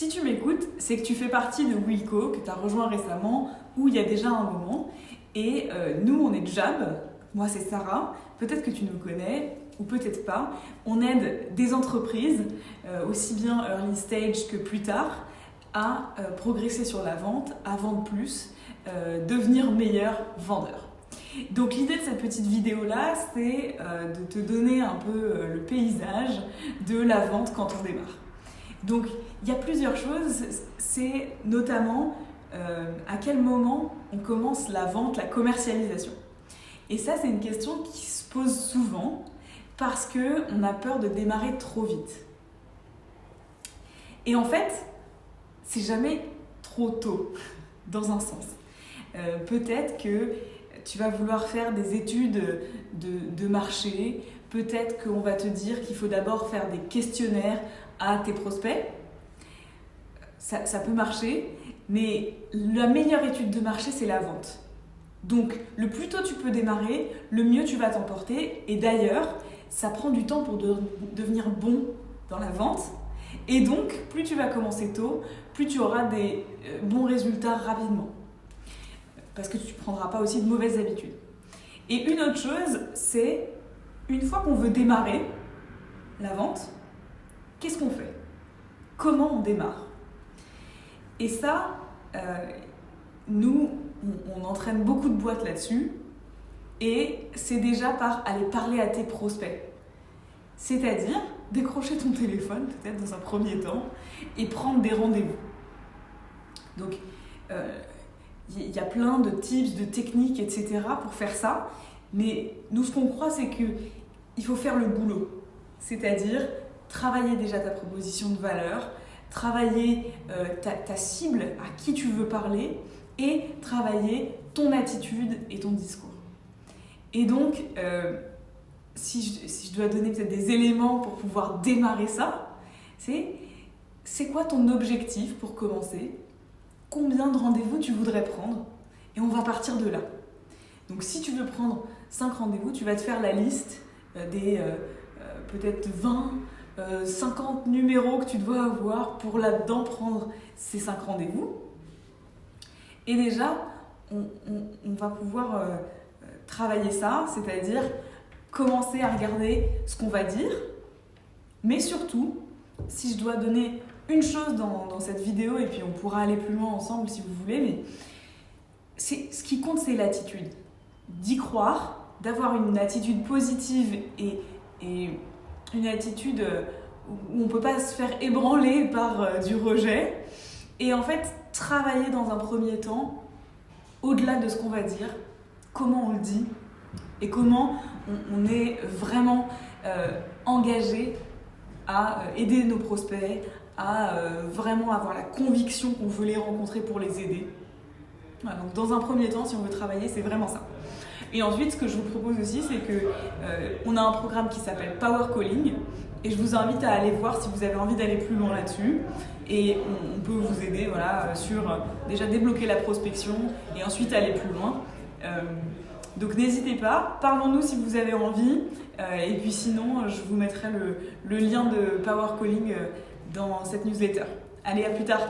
Si tu m'écoutes, c'est que tu fais partie de Wilco, que tu as rejoint récemment, ou il y a déjà un moment. Et nous, on est Jab, moi c'est Sarah, peut-être que tu nous connais, ou peut-être pas. On aide des entreprises, aussi bien early stage que plus tard, à progresser sur la vente, à vendre plus, devenir meilleur vendeur. Donc l'idée de cette petite vidéo-là, c'est de te donner un peu le paysage de la vente quand on démarre. Donc il y a plusieurs choses, c'est notamment à quel moment on commence la vente, la commercialisation. Et ça, c'est une question qui se pose souvent parce qu'on a peur de démarrer trop vite. Et en fait, c'est jamais trop tôt, dans un sens. Peut-être que tu vas vouloir faire des études de marché, peut-être qu'on va te dire qu'il faut d'abord faire des questionnaires à tes prospects. Ça peut marcher, mais la meilleure étude de marché, c'est la vente. Donc, le plus tôt tu peux démarrer, le mieux tu vas t'en porter. Et d'ailleurs, ça prend du temps pour devenir bon dans la vente. Et donc, plus tu vas commencer tôt, plus tu auras des bons résultats rapidement. Parce que tu ne prendras pas aussi de mauvaises habitudes. Et une autre chose, c'est une fois qu'on veut démarrer la vente, qu'est-ce qu'on fait? Comment on démarre? Et ça, nous, on entraîne beaucoup de boîtes là-dessus. Et c'est déjà par aller parler à tes prospects. C'est-à-dire décrocher ton téléphone, peut-être dans un premier temps, et prendre des rendez-vous. Donc, il y a plein de tips, de techniques, etc. pour faire ça. Mais nous, ce qu'on croit, c'est qu'il faut faire le boulot. C'est-à-dire travailler déjà ta proposition de valeur, travailler ta cible, à qui tu veux parler, et travailler ton attitude et ton discours. Et donc, si je dois donner peut-être des éléments pour pouvoir démarrer ça, c'est quoi ton objectif pour commencer? Combien de rendez-vous tu voudrais prendre? Et on va partir de là. Donc si tu veux prendre 5 rendez-vous, tu vas te faire la liste des peut-être 20, 50 numéros que tu dois avoir pour là-dedans prendre ces 5 rendez-vous. Et déjà, on va pouvoir travailler ça, c'est-à-dire commencer à regarder ce qu'on va dire. Mais surtout, si je dois donner une chose dans cette vidéo, et puis on pourra aller plus loin ensemble si vous voulez, mais ce qui compte, c'est l'attitude. D'y croire, d'avoir une attitude positive et une attitude où on ne peut pas se faire ébranler par du rejet. Et en fait, travailler dans un premier temps, au-delà de ce qu'on va dire, comment on le dit et comment on est vraiment engagé à aider nos prospects, à vraiment avoir la conviction qu'on veut les rencontrer pour les aider. Voilà, donc dans un premier temps, si on veut travailler, c'est vraiment ça. Et ensuite, ce que je vous propose aussi, c'est qu'on a un programme qui s'appelle Power Calling, et je vous invite à aller voir si vous avez envie d'aller plus loin là-dessus. Et on peut vous aider sur déjà débloquer la prospection et ensuite aller plus loin. Donc n'hésitez pas, parlons-nous si vous avez envie. Et puis sinon, je vous mettrai le lien de Power Calling dans cette newsletter. Allez, à plus tard!